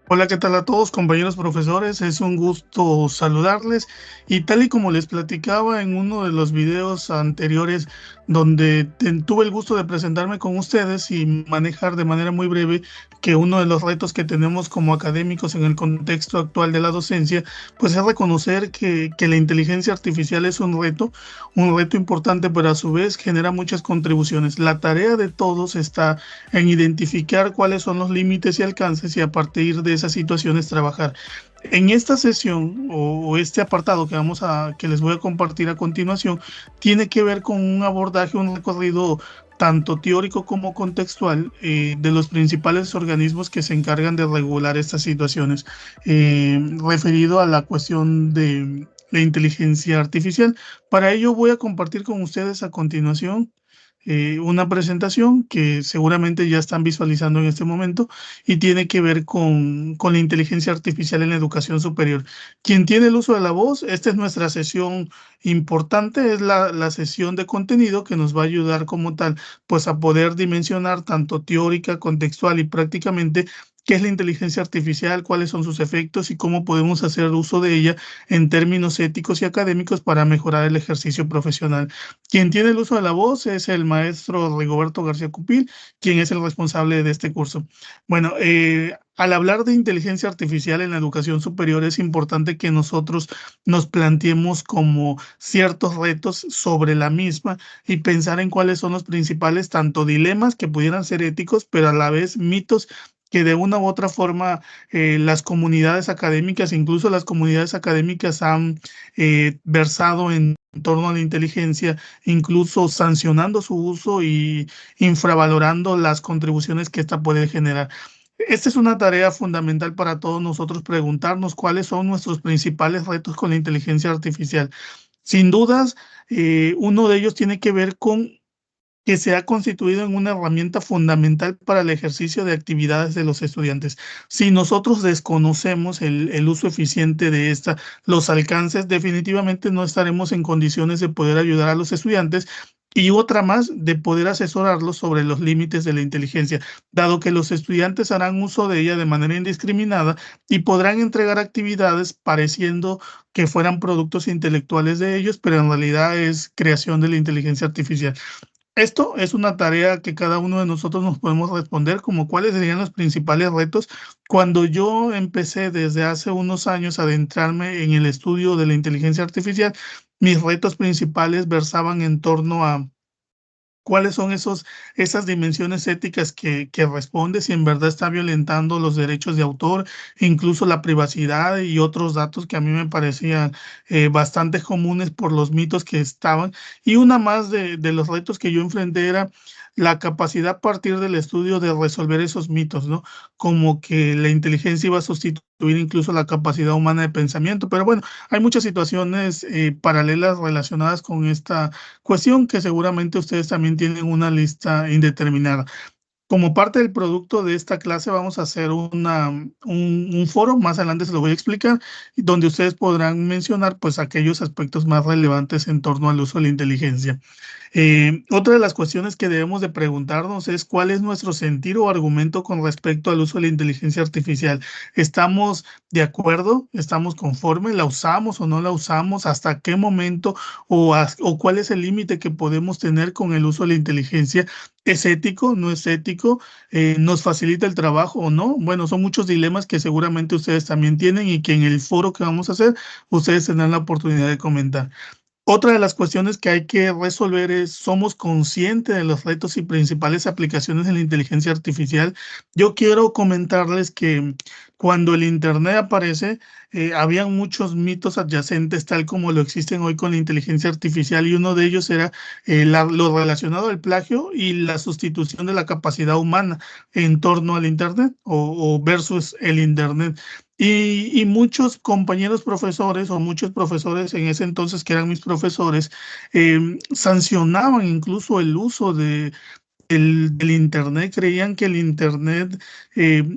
Hola, ¿qué tal a todos, compañeros profesores? Es un gusto saludarles y tal y como les platicaba en uno de los videos anteriores donde tuve el gusto de presentarme con ustedes y manejar de manera muy breve que uno de los retos que tenemos como académicos en el contexto actual de la docencia, pues es reconocer que la inteligencia artificial es un reto importante, pero a su vez genera muchas contribuciones. La tarea de todos está en identificar cuáles son los límites y alcances y a partir de esas situaciones trabajar. En esta sesión o este apartado que les voy a compartir a continuación tiene que ver con un abordaje, un recorrido tanto teórico como contextual de los principales organismos que se encargan de regular estas situaciones, referido a la cuestión de la inteligencia artificial. Para ello voy a compartir con ustedes a continuación una presentación que seguramente ya están visualizando en este momento y tiene que ver con la inteligencia artificial en la educación superior. Quien tiene el uso de la voz, esta es nuestra sesión importante, es la sesión de contenido que nos va a ayudar como tal, pues a poder dimensionar tanto teórica, contextual y prácticamente qué es la inteligencia artificial, cuáles son sus efectos y cómo podemos hacer uso de ella en términos éticos y académicos para mejorar el ejercicio profesional. Quien tiene el uso de la voz es el maestro Rigoberto García Cupil, quien es el responsable de este curso. Bueno, al hablar de inteligencia artificial en la educación superior, es importante que nosotros nos planteemos como ciertos retos sobre la misma y pensar en cuáles son los principales, tanto dilemas que pudieran ser éticos, pero a la vez mitos que de una u otra forma las comunidades académicas, incluso las comunidades académicas han versado en torno a la inteligencia, incluso sancionando su uso y infravalorando las contribuciones que ésta puede generar. Esta es una tarea fundamental para todos nosotros preguntarnos cuáles son nuestros principales retos con la inteligencia artificial. Sin dudas, uno de ellos tiene que ver con que se ha constituido en una herramienta fundamental para el ejercicio de actividades de los estudiantes. Si nosotros desconocemos el uso eficiente de esta, los alcances, definitivamente no estaremos en condiciones de poder ayudar a los estudiantes y otra más, de poder asesorarlos sobre los límites de la inteligencia, dado que los estudiantes harán uso de ella de manera indiscriminada y podrán entregar actividades pareciendo que fueran productos intelectuales de ellos, pero en realidad es creación de la inteligencia artificial. Esto es una tarea que cada uno de nosotros nos podemos responder, como cuáles serían los principales retos. Cuando yo empecé desde hace unos años a adentrarme en el estudio de la inteligencia artificial, mis retos principales versaban en torno a cuáles son esas dimensiones éticas que responde si en verdad está violentando los derechos de autor, incluso la privacidad y otros datos que a mí me parecían bastante comunes por los mitos que estaban. Y una más de los retos que yo enfrenté era la capacidad a partir del estudio de resolver esos mitos, ¿no? Como que la inteligencia iba a sustituir incluso la capacidad humana de pensamiento. Pero bueno, hay muchas situaciones paralelas relacionadas con esta cuestión que seguramente ustedes también tienen una lista indeterminada. Como parte del producto de esta clase vamos a hacer un foro, más adelante se lo voy a explicar, donde ustedes podrán mencionar pues aquellos aspectos más relevantes en torno al uso de la inteligencia. Otra de las cuestiones que debemos de preguntarnos es cuál es nuestro sentir o argumento con respecto al uso de la inteligencia artificial. ¿Estamos de acuerdo? ¿Estamos conformes? ¿La usamos o no la usamos? ¿Hasta qué momento o cuál es el límite que podemos tener con el uso de la inteligencia? ¿Es ético? ¿No es ético? ¿Nos facilita el trabajo o no? Bueno, son muchos dilemas que seguramente ustedes también tienen y que en el foro que vamos a hacer, ustedes tendrán la oportunidad de comentar. Otra de las cuestiones que hay que resolver es, ¿somos conscientes de los retos y principales aplicaciones de la inteligencia artificial? Yo quiero comentarles que cuando el Internet aparece, habían muchos mitos adyacentes, tal como lo existen hoy con la inteligencia artificial, y uno de ellos era lo relacionado al plagio y la sustitución de la capacidad humana en torno al Internet o versus el Internet. Y muchos compañeros profesores o muchos profesores en ese entonces que eran mis profesores sancionaban incluso el uso del Internet, creían que el Internet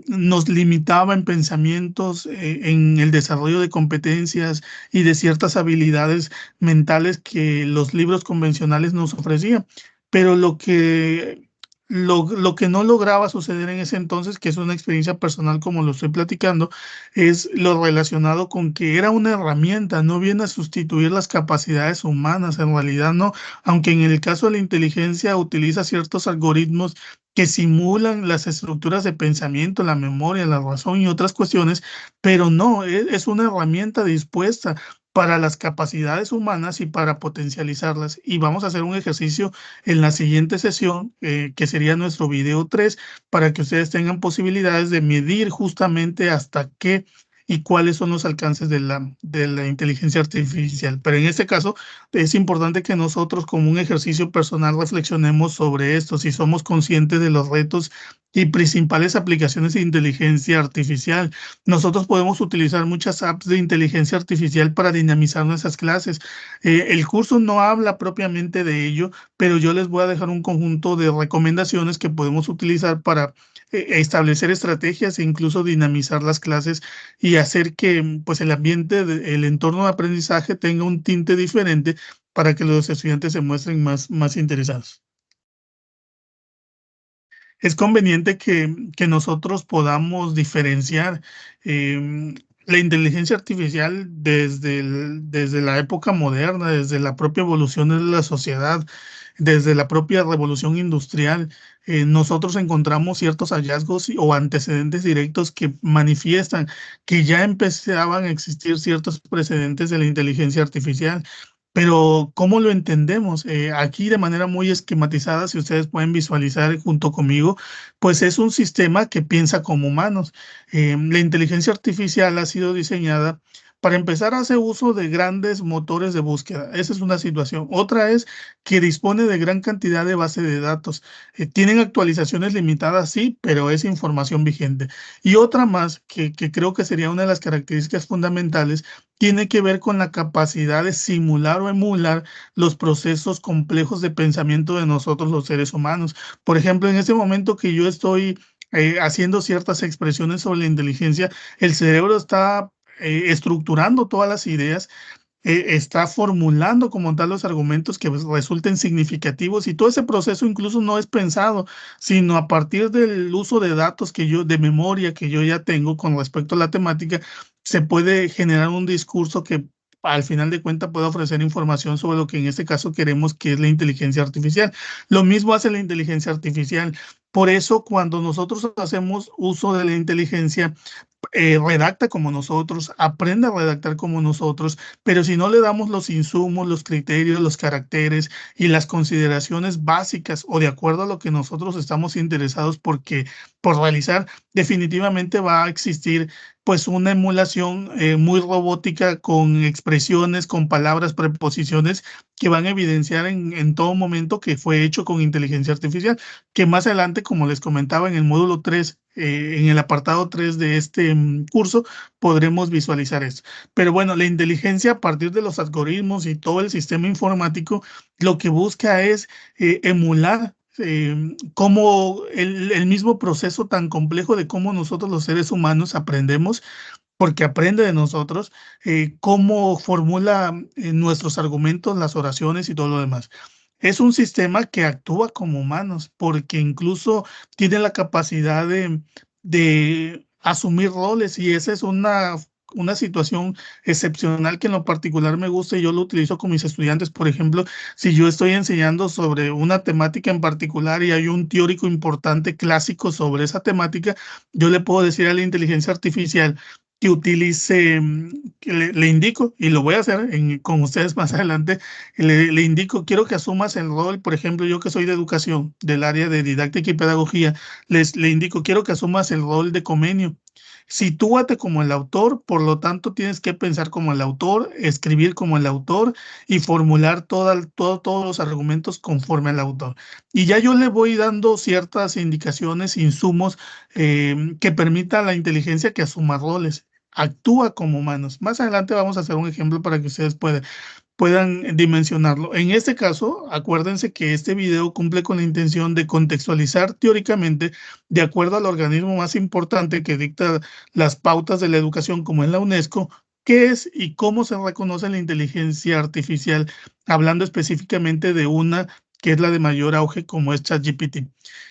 nos limitaba en pensamientos, en el desarrollo de competencias y de ciertas habilidades mentales que los libros convencionales nos ofrecían. Pero lo que Lo que no lograba suceder en ese entonces, que es una experiencia personal como lo estoy platicando, es lo relacionado con que era una herramienta, no viene a sustituir las capacidades humanas, en realidad no, aunque en el caso de la inteligencia utiliza ciertos algoritmos que simulan las estructuras de pensamiento, la memoria, la razón y otras cuestiones, pero no, es una herramienta dispuesta para las capacidades humanas y para potencializarlas. Y vamos a hacer un ejercicio en la siguiente sesión, que sería nuestro video 3, para que ustedes tengan posibilidades de medir justamente hasta qué y cuáles son los alcances de la inteligencia artificial. Pero en este caso es importante que nosotros como un ejercicio personal reflexionemos sobre esto, si somos conscientes de los retos y principales aplicaciones de inteligencia artificial. Nosotros podemos utilizar muchas apps de inteligencia artificial para dinamizar nuestras clases. El curso no habla propiamente de ello, pero yo les voy a dejar un conjunto de recomendaciones que podemos utilizar para establecer estrategias e incluso dinamizar las clases y hacer que pues el ambiente, el entorno de aprendizaje tenga un tinte diferente para que los estudiantes se muestren más interesados. Es conveniente que nosotros podamos diferenciar em, la inteligencia artificial desde la época moderna, desde la propia evolución de la sociedad, desde la propia revolución industrial. Nosotros encontramos ciertos hallazgos o antecedentes directos que manifiestan que ya empezaban a existir ciertos precedentes de la inteligencia artificial. Pero, ¿cómo lo entendemos? Aquí de manera muy esquematizada, si ustedes pueden visualizar junto conmigo, pues es un sistema que piensa como humanos. La inteligencia artificial ha sido diseñada para empezar, hace uso de grandes motores de búsqueda. Esa es una situación. Otra es que dispone de gran cantidad de base de datos. Tienen actualizaciones limitadas, sí, pero es información vigente. Y otra más, que creo que sería una de las características fundamentales, tiene que ver con la capacidad de simular o emular los procesos complejos de pensamiento de nosotros los seres humanos. Por ejemplo, en este momento que yo estoy haciendo ciertas expresiones sobre la inteligencia, el cerebro está estructurando todas las ideas, está formulando como tal los argumentos que resulten significativos, y todo ese proceso incluso no es pensado, sino a partir del uso de datos de memoria que yo ya tengo con respecto a la temática, se puede generar un discurso que al final de cuentas puede ofrecer información sobre lo que en este caso queremos, que es la inteligencia artificial. Lo mismo hace la inteligencia artificial. Por eso, cuando nosotros hacemos uso de la inteligencia, redacta como nosotros, aprende a redactar como nosotros, pero si no le damos los insumos, los criterios, los caracteres y las consideraciones básicas o de acuerdo a lo que nosotros estamos interesados por realizar, definitivamente va a existir pues una emulación muy robótica, con expresiones, con palabras, preposiciones que van a evidenciar en todo momento que fue hecho con inteligencia artificial, que más adelante, como les comentaba en el módulo 3, en el apartado 3 de este curso, podremos visualizar esto. Pero bueno, la inteligencia a partir de los algoritmos y todo el sistema informático, lo que busca es emular cómo el mismo proceso tan complejo de cómo nosotros los seres humanos aprendemos, porque aprende de nosotros, cómo formula nuestros argumentos, las oraciones y todo lo demás. Es un sistema que actúa como humanos, porque incluso tiene la capacidad de asumir roles, y esa es una situación excepcional que en lo particular me gusta y yo lo utilizo con mis estudiantes. Por ejemplo, si yo estoy enseñando sobre una temática en particular y hay un teórico importante clásico sobre esa temática, yo le puedo decir a la inteligencia artificial que utilice, que le indico, y lo voy a hacer con ustedes más adelante, le indico, quiero que asumas el rol, por ejemplo, yo que soy de educación, del área de didáctica y pedagogía, le indico, quiero que asumas el rol de Comenio. Sitúate como el autor, por lo tanto tienes que pensar como el autor, escribir como el autor y formular todos los argumentos conforme al autor. Y ya yo le voy dando ciertas indicaciones, insumos, que permita a la inteligencia que asuma roles. Actúa como humanos. Más adelante vamos a hacer un ejemplo para que ustedes puedan dimensionarlo. En este caso, acuérdense que este video cumple con la intención de contextualizar teóricamente, de acuerdo al organismo más importante que dicta las pautas de la educación, como es la UNESCO, qué es y cómo se reconoce la inteligencia artificial, hablando específicamente de una que es la de mayor auge, como es ChatGPT.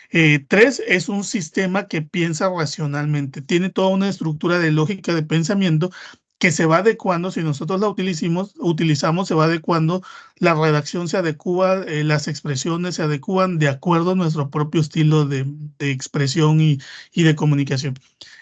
Tres, es un sistema que piensa racionalmente, tiene toda una estructura de lógica de pensamiento que se va adecuando, si nosotros la utilizamos, se va adecuando, la redacción se adecua, las expresiones se adecuan de acuerdo a nuestro propio estilo de expresión y de comunicación.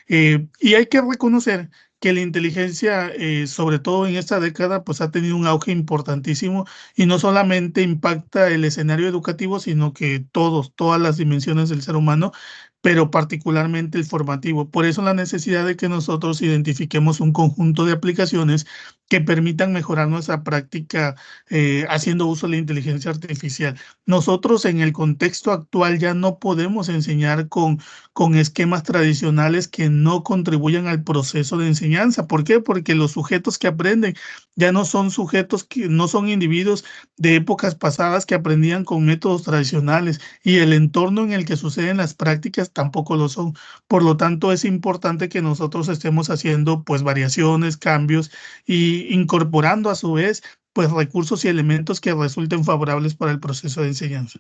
Y hay que reconocer que la inteligencia, sobre todo en esta década, pues ha tenido un auge importantísimo y no solamente impacta el escenario educativo, sino que todas las dimensiones del ser humano, pero particularmente el formativo. Por eso la necesidad de que nosotros identifiquemos un conjunto de aplicaciones que permitan mejorar nuestra práctica haciendo uso de la inteligencia artificial. Nosotros en el contexto actual ya no podemos enseñar con esquemas tradicionales que no contribuyan al proceso de enseñanza. ¿Por qué? Porque los sujetos que aprenden ya no son sujetos que no son individuos de épocas pasadas que aprendían con métodos tradicionales y el entorno en el que suceden las prácticas tampoco lo son. Por lo tanto, es importante que nosotros estemos haciendo pues variaciones, cambios y incorporando a su vez pues recursos y elementos que resulten favorables para el proceso de enseñanza.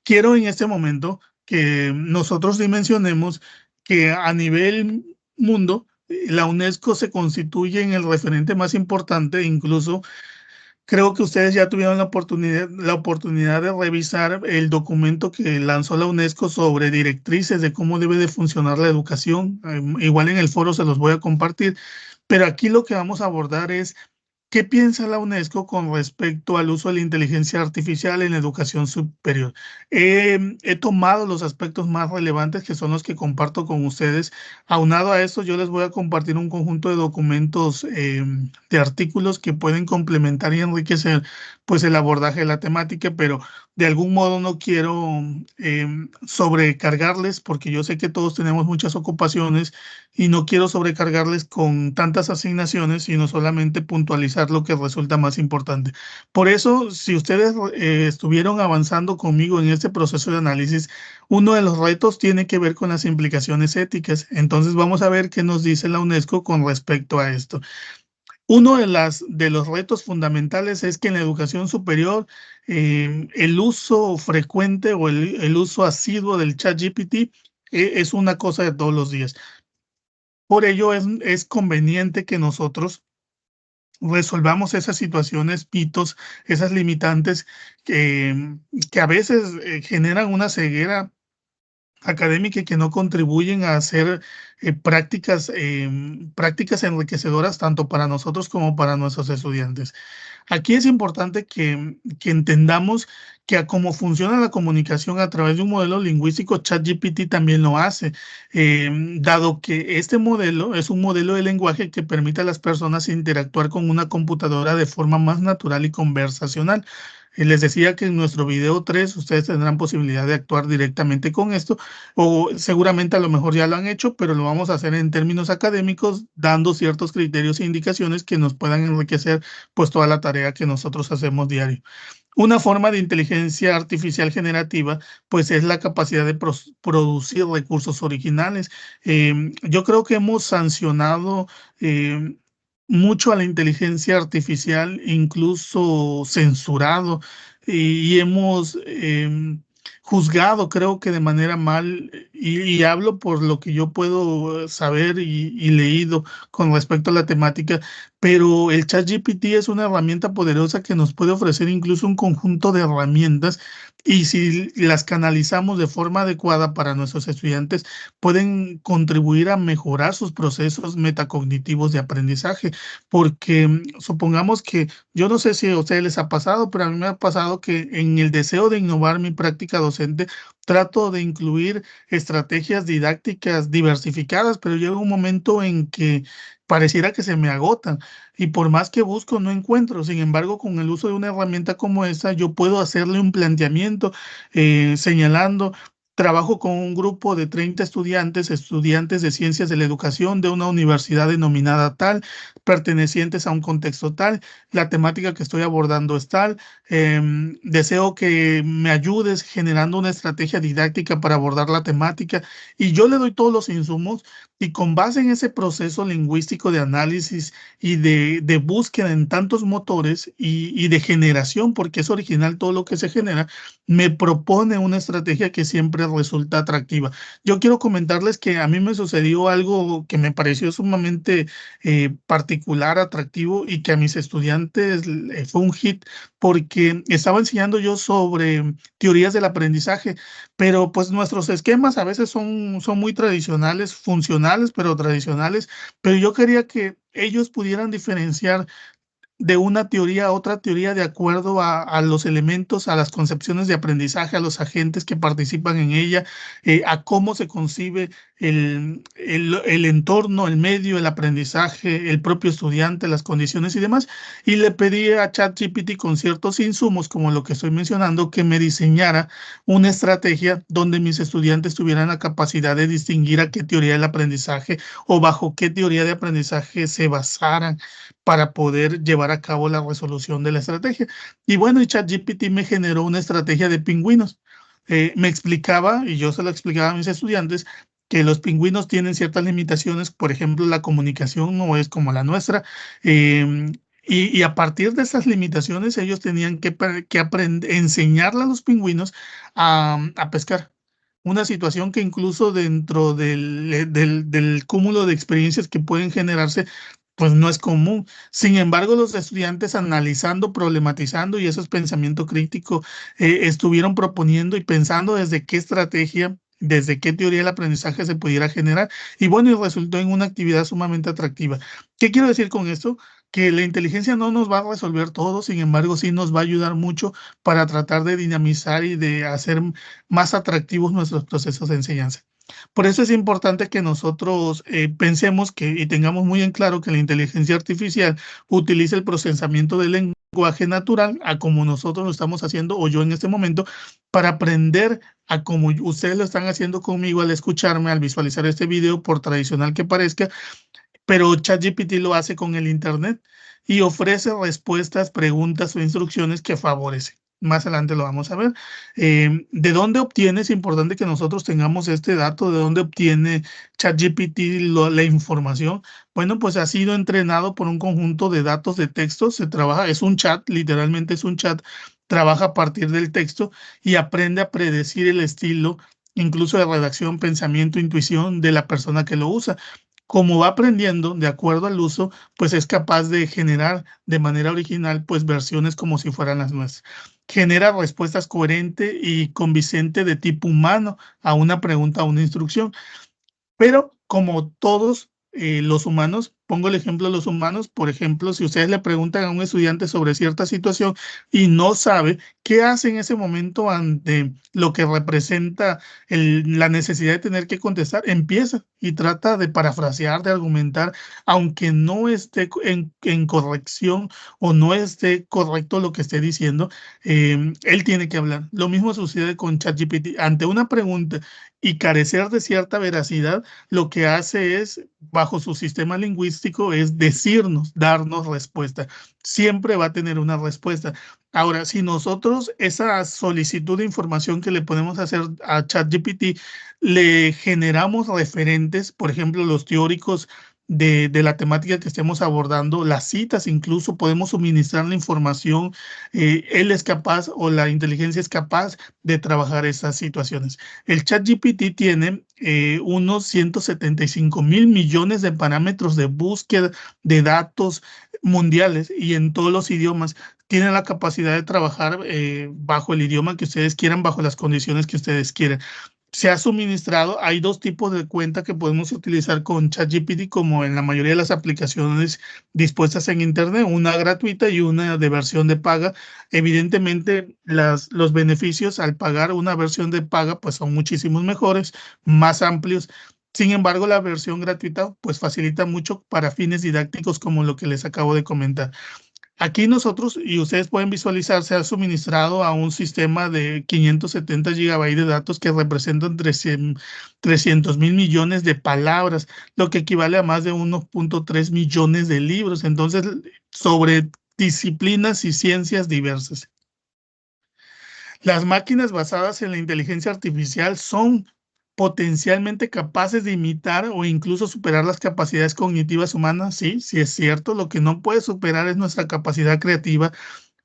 Quiero en este momento que nosotros dimensionemos que a nivel mundo, la UNESCO se constituye en el referente más importante, incluso creo que ustedes ya tuvieron la oportunidad de revisar el documento que lanzó la UNESCO sobre directrices de cómo debe de funcionar la educación. Igual en el foro se los voy a compartir, pero aquí lo que vamos a abordar es ¿qué piensa la UNESCO con respecto al uso de la inteligencia artificial en la educación superior? He tomado los aspectos más relevantes que son los que comparto con ustedes. Aunado a esto, yo les voy a compartir un conjunto de documentos, de artículos que pueden complementar y enriquecer pues el abordaje de la temática, pero de algún modo no quiero sobrecargarles porque yo sé que todos tenemos muchas ocupaciones y no quiero sobrecargarles con tantas asignaciones, sino solamente puntualizar lo que resulta más importante. Por eso, si ustedes estuvieron avanzando conmigo en este proceso de análisis, uno de los retos tiene que ver con las implicaciones éticas. Entonces, vamos a ver qué nos dice la UNESCO con respecto a esto. Uno de los retos fundamentales es que en la educación superior el uso frecuente o el uso asiduo del ChatGPT es una cosa de todos los días. Por ello es conveniente que nosotros resolvamos esas situaciones, mitos, esas limitantes que a veces generan una ceguera académica y que no contribuyen a hacer prácticas enriquecedoras tanto para nosotros como para nuestros estudiantes. Aquí es importante que entendamos que a cómo funciona la comunicación a través de un modelo lingüístico, ChatGPT también lo hace, dado que este modelo es un modelo de lenguaje que permite a las personas interactuar con una computadora de forma más natural y conversacional. Les decía que en nuestro video 3 ustedes tendrán posibilidad de actuar directamente con esto, o seguramente a lo mejor ya lo han hecho, pero lo vamos a hacer en términos académicos, dando ciertos criterios e indicaciones que nos puedan enriquecer pues toda la tarea que nosotros hacemos diario. Una forma de inteligencia artificial generativa, pues es la capacidad de producir recursos originales. Yo creo que hemos sancionado mucho a la inteligencia artificial, incluso censurado, y hemos juzgado, creo que de manera mal, y hablo por lo que yo puedo saber y leído con respecto a la temática, pero el ChatGPT es una herramienta poderosa que nos puede ofrecer incluso un conjunto de herramientas y si las canalizamos de forma adecuada para nuestros estudiantes, pueden contribuir a mejorar sus procesos metacognitivos de aprendizaje, porque supongamos que yo no sé si a ustedes les ha pasado, pero a mí me ha pasado que en el deseo de innovar mi práctica docente, trato de incluir estrategias didácticas diversificadas, pero llega un momento en que pareciera que se me agotan y por más que busco no encuentro. Sin embargo, con el uso de una herramienta como esta, yo puedo hacerle un planteamiento señalando Trabajo con un grupo de 30 estudiantes, estudiantes de ciencias de la educación de una universidad denominada tal, pertenecientes a un contexto tal. La temática que estoy abordando es tal. Deseo que me ayudes generando una estrategia didáctica para abordar la temática y yo le doy todos los insumos y con base en ese proceso lingüístico de análisis y de búsqueda en tantos motores y de generación, porque es original todo lo que se genera, me propone una estrategia que siempre resulta atractiva. Yo quiero comentarles que a mí me sucedió algo que me pareció sumamente particular, atractivo y que a mis estudiantes fue un hit porque estaba enseñando yo sobre teorías del aprendizaje, pero pues nuestros esquemas a veces son muy tradicionales, funcionales, pero tradicionales, pero yo quería que ellos pudieran diferenciar de una teoría a otra teoría de acuerdo a los elementos, a las concepciones de aprendizaje, a los agentes que participan en ella, a cómo se concibe el entorno, el medio, el aprendizaje, el propio estudiante, las condiciones y demás. Y le pedí a ChatGPT con ciertos insumos, como lo que estoy mencionando, que me diseñara una estrategia donde mis estudiantes tuvieran la capacidad de distinguir a qué teoría del aprendizaje o bajo qué teoría de aprendizaje se basaran para poder llevar a cabo la resolución de la estrategia. Y bueno, y ChatGPT me generó una estrategia de pingüinos. Me explicaba, y yo se lo explicaba a mis estudiantes, que los pingüinos tienen ciertas limitaciones, por ejemplo, la comunicación no es como la nuestra, y a partir de esas limitaciones ellos tenían que aprender, enseñarle a los pingüinos a pescar. Una situación que incluso dentro del cúmulo de experiencias que pueden generarse, pues no es común. Sin embargo, los estudiantes analizando, problematizando y eso es pensamiento crítico, estuvieron proponiendo y pensando desde qué estrategia, desde qué teoría del aprendizaje se pudiera generar. Y bueno, y resultó en una actividad sumamente atractiva. ¿Qué quiero decir con esto? Que la inteligencia no nos va a resolver todo, sin embargo, sí nos va a ayudar mucho para tratar de dinamizar y de hacer más atractivos nuestros procesos de enseñanza. Por eso es importante que nosotros pensemos que y tengamos muy en claro que la inteligencia artificial utiliza el procesamiento del lenguaje natural, a como nosotros lo estamos haciendo o yo en este momento, para aprender a como ustedes lo están haciendo conmigo al escucharme, al visualizar este video, por tradicional que parezca, pero ChatGPT lo hace con el Internet y ofrece respuestas, preguntas o instrucciones que favorecen. Más adelante lo vamos a ver. ¿De dónde obtiene? Es importante que nosotros tengamos este dato. ¿De dónde obtiene ChatGPT la información? Bueno, pues ha sido entrenado por un conjunto de datos de texto. Se trabaja, es un chat, literalmente es un chat. Trabaja a partir del texto y aprende a predecir el estilo, incluso de redacción, pensamiento, intuición de la persona que lo usa. Como va aprendiendo de acuerdo al uso, pues es capaz de generar de manera original, pues versiones como si fueran las nuestras. Genera respuestas coherentes y convincentes de tipo humano a una pregunta, a una instrucción. Pero como todos los humanos, pongo el ejemplo de los humanos, por ejemplo, si ustedes le preguntan a un estudiante sobre cierta situación y no sabe qué hace en ese momento ante lo que representa la necesidad de tener que contestar, empieza y trata de parafrasear, de argumentar, aunque no esté en corrección o no esté correcto lo que esté diciendo, él tiene que hablar. Lo mismo sucede con ChatGPT. Ante una pregunta y carecer de cierta veracidad, lo que hace es, bajo su sistema lingüístico, es decirnos, darnos respuesta. Siempre va a tener una respuesta. Ahora, si nosotros esa solicitud de información que le podemos hacer a ChatGPT, le generamos referentes, por ejemplo, los teóricos de la temática que estemos abordando, las citas, incluso podemos suministrar la información, él es capaz o la inteligencia es capaz de trabajar esas situaciones. El ChatGPT tiene unos 175 mil millones de parámetros de búsqueda de datos mundiales y en todos los idiomas. Tiene la capacidad de trabajar bajo el idioma que ustedes quieran, bajo las condiciones que ustedes quieran. Se ha suministrado, hay dos tipos de cuenta que podemos utilizar con ChatGPT, como en la mayoría de las aplicaciones dispuestas en Internet, una gratuita y una de versión de paga. Evidentemente, los beneficios al pagar una versión de paga pues son muchísimos mejores, más amplios. Sin embargo, la versión gratuita pues facilita mucho para fines didácticos como lo que les acabo de comentar. Aquí nosotros, y ustedes pueden visualizar, se ha suministrado a un sistema de 570 gigabytes de datos que representan 300 mil millones de palabras, lo que equivale a más de 1.3 millones de libros. Entonces, sobre disciplinas y ciencias diversas. Las máquinas basadas en la inteligencia artificial son potencialmente capaces de imitar o incluso superar las capacidades cognitivas humanas. Sí, sí es cierto. Lo que no puede superar es nuestra capacidad creativa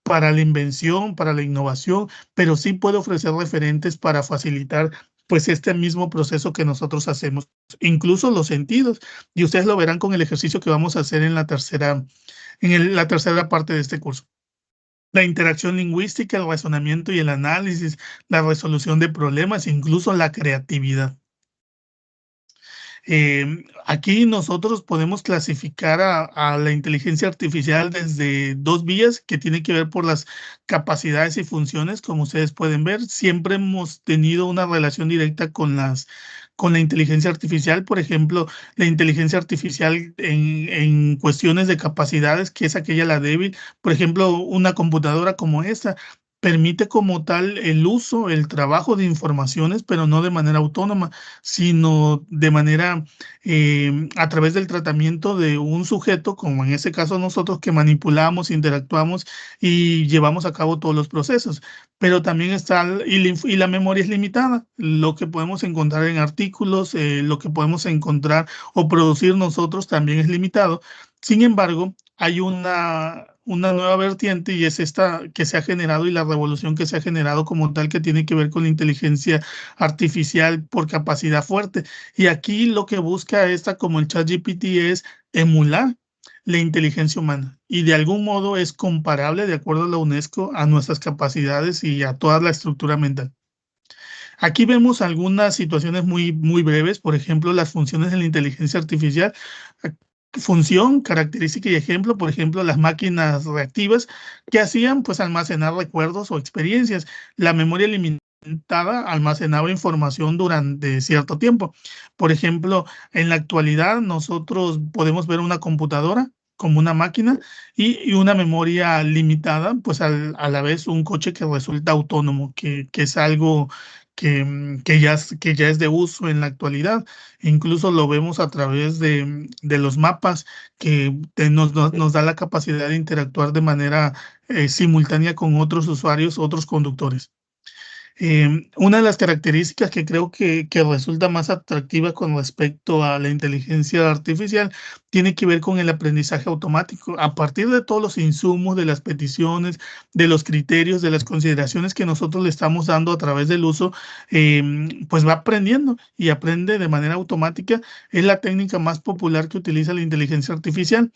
para la invención, para la innovación, pero sí puede ofrecer referentes para facilitar pues este mismo proceso que nosotros hacemos, incluso los sentidos. Y ustedes lo verán con el ejercicio que vamos a hacer en la tercera parte de este curso. La interacción lingüística, el razonamiento y el análisis, la resolución de problemas, incluso la creatividad. Aquí nosotros podemos clasificar a la inteligencia artificial desde dos vías que tienen que ver por las capacidades y funciones, como ustedes pueden ver. Siempre hemos tenido una relación directa con la inteligencia artificial. Por ejemplo, la inteligencia artificial en cuestiones de capacidades, que es aquella la débil. Por ejemplo, una computadora como esta permite como tal el uso, el trabajo de informaciones, pero no de manera autónoma, sino de manera a través del tratamiento de un sujeto, como en este caso nosotros, que manipulamos, interactuamos y llevamos a cabo todos los procesos. Pero también está, y la memoria es limitada, lo que podemos encontrar en artículos, lo que podemos encontrar o producir nosotros también es limitado. Sin embargo, hay una nueva vertiente y es esta que se ha generado y la revolución que se ha generado como tal que tiene que ver con la inteligencia artificial por capacidad fuerte. Y aquí lo que busca esta como el ChatGPT es emular la inteligencia humana y de algún modo es comparable, de acuerdo a la UNESCO, a nuestras capacidades y a toda la estructura mental. Aquí vemos algunas situaciones muy breves, por ejemplo, las funciones de la inteligencia artificial. Función, característica y ejemplo, por ejemplo, las máquinas reactivas que hacían pues almacenar recuerdos o experiencias. La memoria limitada almacenaba información durante cierto tiempo. Por ejemplo, en la actualidad nosotros podemos ver una computadora como una máquina y una memoria limitada, pues a la vez un coche que resulta autónomo, que es algo que ya es de uso en la actualidad. Incluso lo vemos a través de los mapas que nos da la capacidad de interactuar de manera simultánea con otros usuarios, otros conductores. Una de las características que creo que resulta más atractiva con respecto a la inteligencia artificial tiene que ver con el aprendizaje automático. A partir de todos los insumos, de las peticiones, de los criterios, de las consideraciones que nosotros le estamos dando a través del uso, pues va aprendiendo y aprende de manera automática. Es la técnica más popular que utiliza la inteligencia artificial.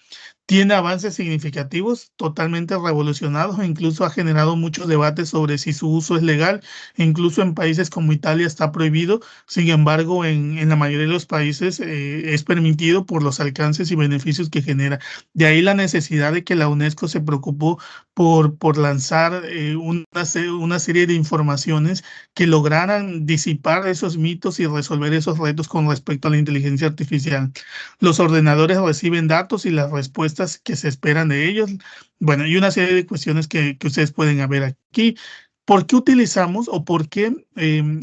Tiene avances significativos, totalmente revolucionados e incluso ha generado muchos debates sobre si su uso es legal. Incluso en países como Italia está prohibido, sin embargo, en la mayoría de los países es permitido por los alcances y beneficios que genera. De ahí la necesidad de que la UNESCO se preocupó por lanzar una serie de informaciones que lograran disipar esos mitos y resolver esos retos con respecto a la inteligencia artificial. Los ordenadores reciben datos y las respuestas que se esperan de ellos. Bueno, y una serie de cuestiones que ustedes pueden ver aquí. ¿Por qué utilizamos o por qué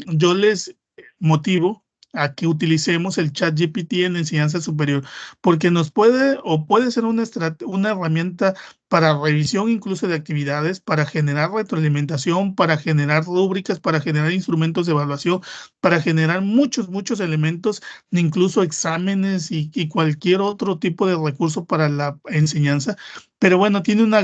yo les motivo a que utilicemos el ChatGPT en enseñanza superior? Porque nos puede o puede ser una herramienta para revisión incluso de actividades, para generar retroalimentación, para generar rúbricas, para generar instrumentos de evaluación, para generar muchos elementos, incluso exámenes y cualquier otro tipo de recurso para la enseñanza. Pero bueno, tiene una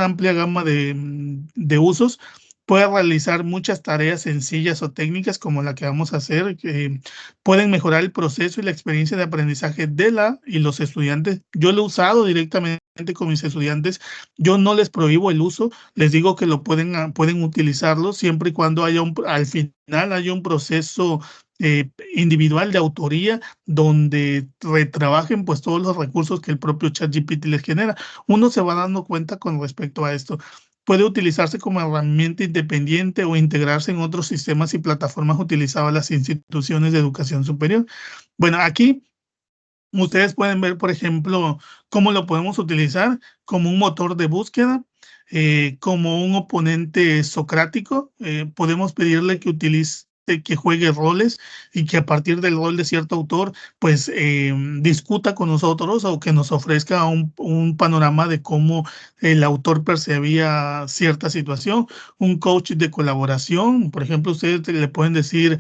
amplia gama de usos. Puede realizar muchas tareas sencillas o técnicas como la que vamos a hacer, que pueden mejorar el proceso y la experiencia de aprendizaje de la y los estudiantes. Yo lo he usado directamente con mis estudiantes. Yo no les prohíbo el uso, les digo que pueden utilizarlo siempre y cuando al final haya un proceso individual de autoría donde retrabajen pues todos los recursos que el propio ChatGPT les genera. Uno se va dando cuenta con respecto a esto. Puede utilizarse como herramienta independiente o integrarse en otros sistemas y plataformas utilizadas en las instituciones de educación superior. Bueno, aquí Ustedes pueden ver, por ejemplo, cómo lo podemos utilizar como un motor de búsqueda, como un oponente socrático. Podemos pedirle que utilice, que juegue roles y que a partir del rol de cierto autor, pues discuta con nosotros o que nos ofrezca un panorama de cómo el autor percibía cierta situación. Un coach de colaboración, por ejemplo, ustedes le pueden decir,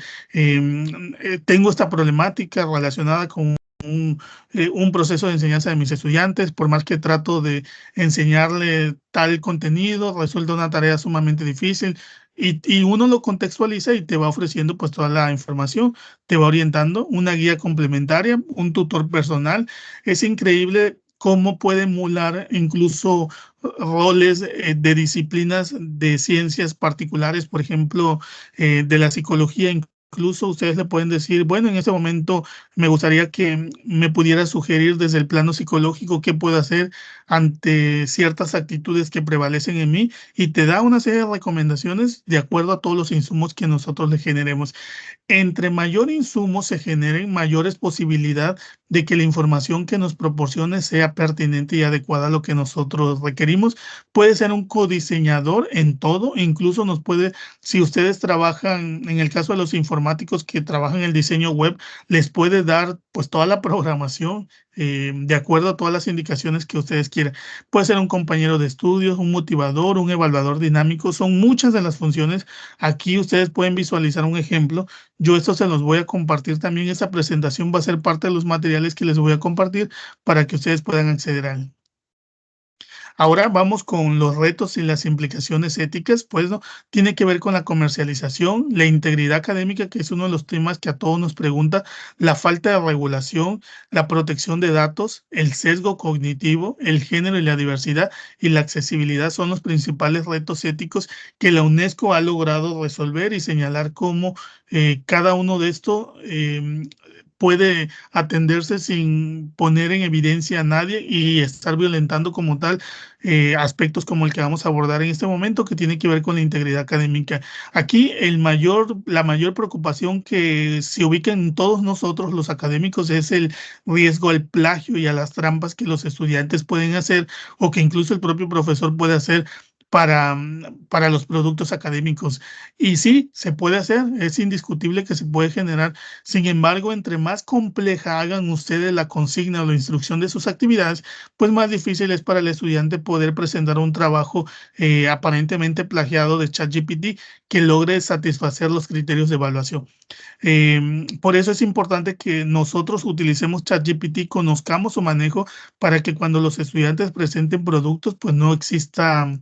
tengo esta problemática relacionada con un proceso de enseñanza de mis estudiantes, por más que trato de enseñarle tal contenido, resulta una tarea sumamente difícil y uno lo contextualiza y te va ofreciendo pues toda la información, te va orientando, una guía complementaria, un tutor personal. Es increíble cómo puede emular incluso roles de disciplinas de ciencias particulares, por ejemplo, de la psicología. Incluso ustedes le pueden decir, bueno, en este momento me gustaría que me pudiera sugerir desde el plano psicológico qué puedo hacer ante ciertas actitudes que prevalecen en mí y te da una serie de recomendaciones de acuerdo a todos los insumos que nosotros le generemos. Entre mayor insumo se generen, mayores posibilidad de que la información que nos proporcione sea pertinente y adecuada a lo que nosotros requerimos. Puede ser un codiseñador en todo, incluso nos puede, si ustedes trabajan, en el caso de los informáticos que trabajan en el diseño web, les puede dar pues toda la programación de acuerdo a todas las indicaciones que ustedes quieran. Puede ser un compañero de estudios, un motivador, un evaluador dinámico, son muchas de las funciones. Aquí ustedes pueden visualizar un ejemplo. Yo esto se los voy a compartir también. Esta presentación va a ser parte de los materiales que les voy a compartir para que ustedes puedan acceder a él. Ahora vamos con los retos y las implicaciones éticas, pues, ¿no? Tiene que ver con la comercialización, la integridad académica, que es uno de los temas que a todos nos pregunta, la falta de regulación, la protección de datos, el sesgo cognitivo, el género y la diversidad y la accesibilidad son los principales retos éticos que la UNESCO ha logrado resolver y señalar cómo cada uno de estos puede atenderse sin poner en evidencia a nadie y estar violentando como tal aspectos como el que vamos a abordar en este momento, que tiene que ver con la integridad académica. Aquí la mayor preocupación que se ubica en todos nosotros los académicos es el riesgo al plagio y a las trampas que los estudiantes pueden hacer o que incluso el propio profesor puede hacer para los productos académicos. Y sí, se puede hacer, es indiscutible que se puede generar. Sin embargo, entre más compleja hagan ustedes la consigna o la instrucción de sus actividades, pues más difícil es para el estudiante poder presentar un trabajo aparentemente plagiado de ChatGPT que logre satisfacer los criterios de evaluación. Por eso es importante que nosotros utilicemos ChatGPT, conozcamos su manejo para que cuando los estudiantes presenten productos, pues no exista,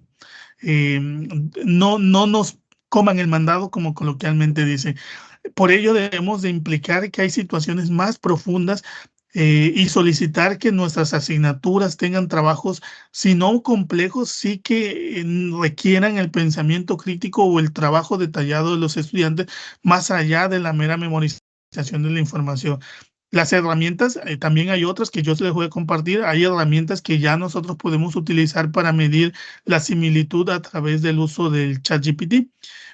no nos coman el mandado, como coloquialmente dice. Por ello debemos de implicar que hay situaciones más profundas y solicitar que nuestras asignaturas tengan trabajos, si no complejos, sí que requieran el pensamiento crítico o el trabajo detallado de los estudiantes más allá de la mera memorización de la información. Las herramientas, también hay otras que yo les voy a compartir. Hay herramientas que ya nosotros podemos utilizar para medir la similitud a través del uso del ChatGPT.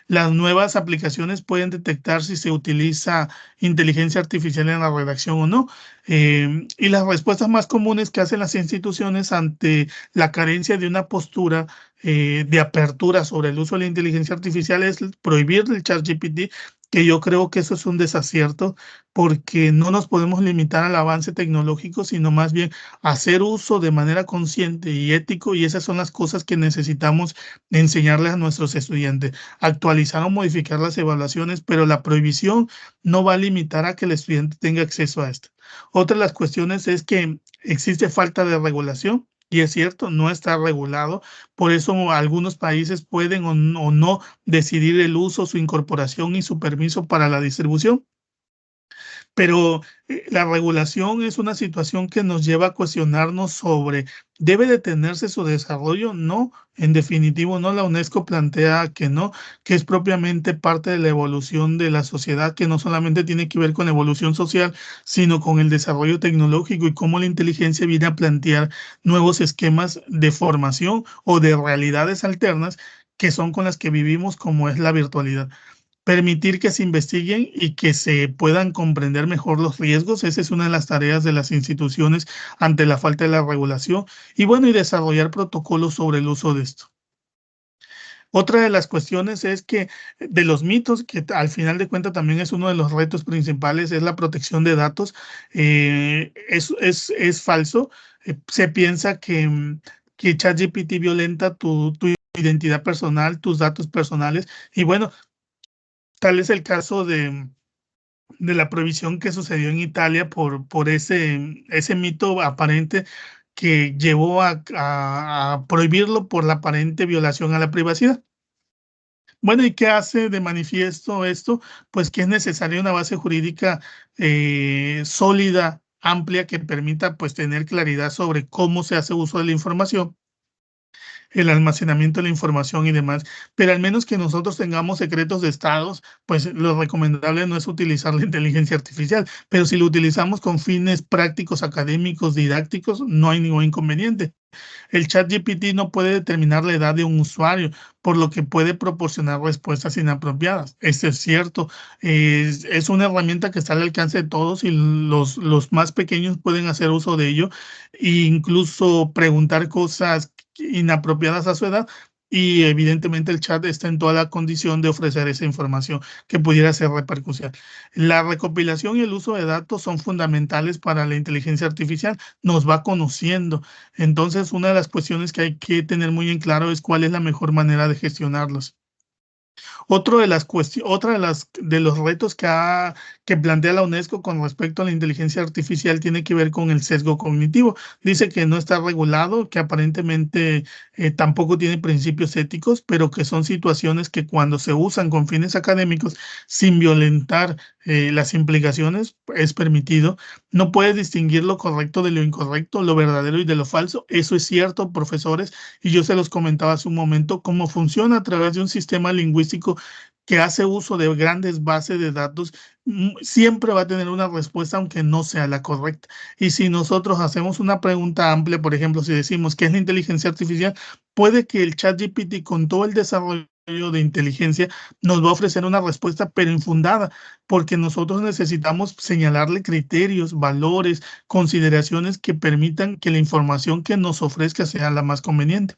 Las nuevas aplicaciones pueden detectar si se utiliza inteligencia artificial en la redacción o no. Y las respuestas más comunes que hacen las instituciones ante la carencia de una postura de apertura sobre el uso de la inteligencia artificial es prohibir el ChatGPT, que yo creo que eso es un desacierto porque no nos podemos limitar al avance tecnológico, sino más bien hacer uso de manera consciente y ético, y esas son las cosas que necesitamos enseñarles a nuestros estudiantes. Actualizar o modificar las evaluaciones, pero la prohibición no va a limitar a que el estudiante tenga acceso a esto. Otra de las cuestiones es que existe falta de regulación. Y es cierto, no está regulado. Por eso algunos países pueden o no decidir el uso, su incorporación y su permiso para la distribución. Pero la regulación es una situación que nos lleva a cuestionarnos sobre, ¿debe detenerse su desarrollo? No, en definitivo no, la UNESCO plantea que no, que es propiamente parte de la evolución de la sociedad, que no solamente tiene que ver con la evolución social, sino con el desarrollo tecnológico y cómo la inteligencia viene a plantear nuevos esquemas de formación o de realidades alternas que son con las que vivimos, como es la virtualidad. permitir que se investiguen y que se puedan comprender mejor los riesgos. Esa es una de las tareas de las instituciones ante la falta de la regulación. Y bueno, y desarrollar protocolos sobre el uso de esto. Otra de las cuestiones es que de los mitos, que al final de cuentas también es uno de los retos principales, es la protección de datos. Es falso. Se piensa que ChatGPT violenta tu identidad personal, tus datos personales. Y bueno, tal es el caso de la prohibición que sucedió en Italia por ese mito aparente que llevó a prohibirlo por la aparente violación a la privacidad. Bueno, ¿y qué hace de manifiesto esto? Pues que es necesaria una base jurídica sólida, amplia, que permita pues tener claridad sobre cómo se hace uso de la información, el almacenamiento de la información y demás, pero al menos que nosotros tengamos secretos de estados, pues lo recomendable no es utilizar la inteligencia artificial, pero si lo utilizamos con fines prácticos, académicos, didácticos, no hay ningún inconveniente. El ChatGPT no puede determinar la edad de un usuario, por lo que puede proporcionar respuestas inapropiadas. Esto es cierto. Es una herramienta que está al alcance de todos y los más pequeños pueden hacer uso de ello e incluso preguntar cosas inapropiadas a su edad. Y evidentemente el chat está en toda la condición de ofrecer esa información que pudiera ser repercusión. La recopilación y el uso de datos son fundamentales para la inteligencia artificial. Nos va conociendo. Entonces, una de las cuestiones que hay que tener muy en claro es cuál es la mejor manera de gestionarlos. Otra de los retos que plantea la UNESCO con respecto a la inteligencia artificial tiene que ver con el sesgo cognitivo. Dice que no está regulado, que aparentemente tampoco tiene principios éticos, pero que son situaciones que cuando se usan con fines académicos sin violentar las implicaciones es permitido. No puede distinguir lo correcto de lo incorrecto, lo verdadero y de lo falso. Eso es cierto, profesores, y yo se los comentaba hace un momento, cómo funciona a través de un sistema lingüístico que hace uso de grandes bases de datos, siempre va a tener una respuesta aunque no sea la correcta. Y si nosotros hacemos una pregunta amplia, por ejemplo, si decimos qué es la inteligencia artificial, puede que el ChatGPT con todo el desarrollo de inteligencia nos va a ofrecer una respuesta pero infundada, porque nosotros necesitamos señalarle criterios, valores, consideraciones que permitan que la información que nos ofrezca sea la más conveniente.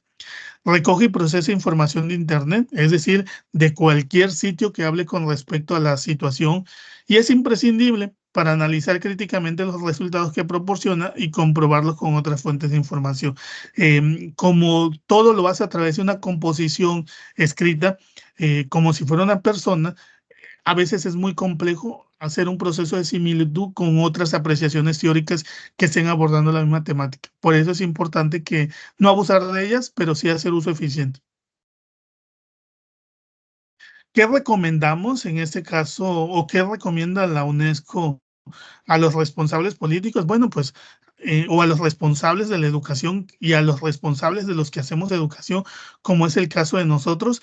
Recoge y procesa información de Internet, es decir, de cualquier sitio que hable con respecto a la situación, y es imprescindible para analizar críticamente los resultados que proporciona y comprobarlos con otras fuentes de información. Como todo lo hace a través de una composición escrita, como si fuera una persona, a veces es muy complejo hacer un proceso de similitud con otras apreciaciones teóricas que estén abordando la misma temática. Por eso es importante que no abusar de ellas, pero sí hacer uso eficiente. ¿Qué recomendamos en este caso o qué recomienda la UNESCO a los responsables políticos? Bueno, pues, o a los responsables de la educación y a los responsables de los que hacemos educación, como es el caso de nosotros?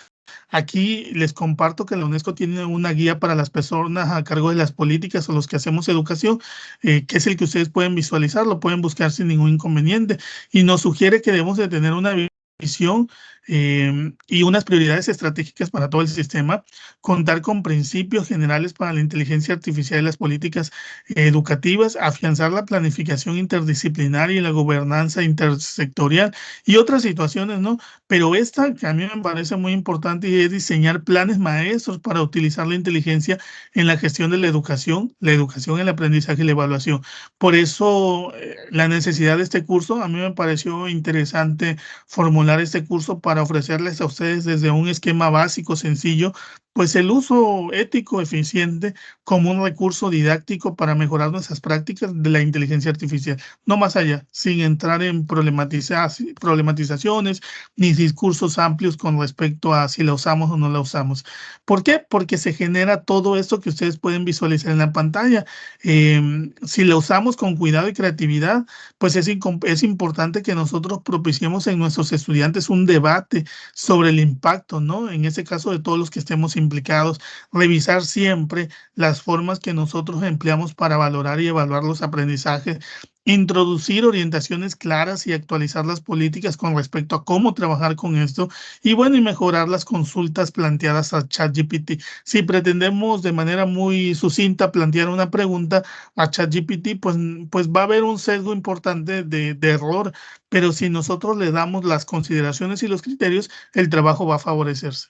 Aquí les comparto que la UNESCO tiene una guía para las personas a cargo de las políticas o los que hacemos educación, que es el que ustedes pueden visualizar, lo pueden buscar sin ningún inconveniente, y nos sugiere que debemos de tener una visión y unas prioridades estratégicas para todo el sistema, contar con principios generales para la inteligencia artificial y las políticas educativas, afianzar la planificación interdisciplinaria y la gobernanza intersectorial y otras situaciones, ¿no? Pero esta que a mí me parece muy importante y es diseñar planes maestros para utilizar la inteligencia en la gestión de la educación, el aprendizaje y la evaluación. Por eso la necesidad de este curso, a mí me pareció interesante formular este curso para ofrecerles a ustedes desde un esquema básico, sencillo, pues el uso ético, eficiente, como un recurso didáctico para mejorar nuestras prácticas de la inteligencia artificial. No más allá, sin entrar en problematizaciones ni discursos amplios con respecto a si la usamos o no la usamos. ¿Por qué? Porque se genera todo esto que ustedes pueden visualizar en la pantalla. Si la usamos con cuidado y creatividad, pues es importante que nosotros propiciemos en nuestros estudiantes un debate sobre el impacto, ¿no? En este caso de todos los que estemos implicados, revisar siempre las formas que nosotros empleamos para valorar y evaluar los aprendizajes introducir orientaciones claras y actualizar las políticas con respecto a cómo trabajar con esto y bueno, y mejorar las consultas planteadas a ChatGPT. Si pretendemos de manera muy sucinta plantear una pregunta a ChatGPT, pues va a haber un sesgo importante de error, pero si nosotros le damos las consideraciones y los criterios, el trabajo va a favorecerse.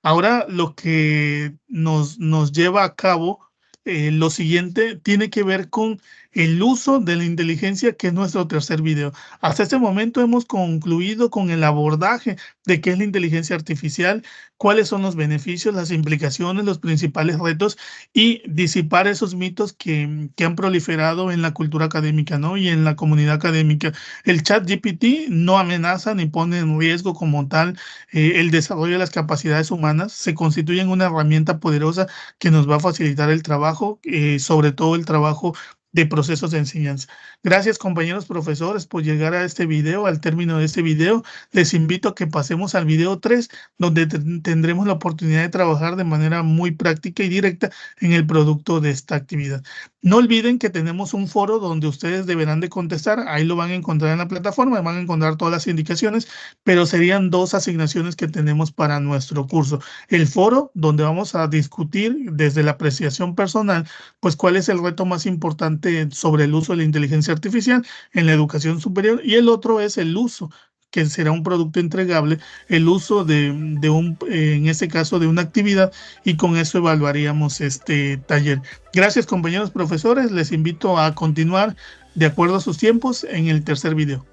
Ahora lo que nos lleva a cabo, lo siguiente tiene que ver con el uso de la inteligencia, que es nuestro tercer video. Hasta este momento hemos concluido con el abordaje de qué es la inteligencia artificial, cuáles son los beneficios, las implicaciones, los principales retos y disipar esos mitos que han proliferado en la cultura académica, ¿no? Y en la comunidad académica. El chat GPT no amenaza ni pone en riesgo como tal el desarrollo de las capacidades humanas, se constituye en una herramienta poderosa que nos va a facilitar el trabajo, sobre todo el trabajo de procesos de enseñanza. Gracias, compañeros profesores, por llegar a este video. Al término de este video, les invito a que pasemos al video 3, donde tendremos la oportunidad de trabajar de manera muy práctica y directa en el producto de esta actividad. No olviden que tenemos un foro donde ustedes deberán de contestar. Ahí lo van a encontrar en la plataforma, van a encontrar todas las indicaciones, pero serían 2 asignaciones que tenemos para nuestro curso. El foro, donde vamos a discutir desde la apreciación personal, pues cuál es el reto más importante sobre el uso de la inteligencia artificial en la educación superior, y el otro es el uso, que será un producto entregable, el uso en este caso, de una actividad, y con eso evaluaríamos este taller. Gracias, compañeros profesores. Les invito a continuar de acuerdo a sus tiempos en el tercer video.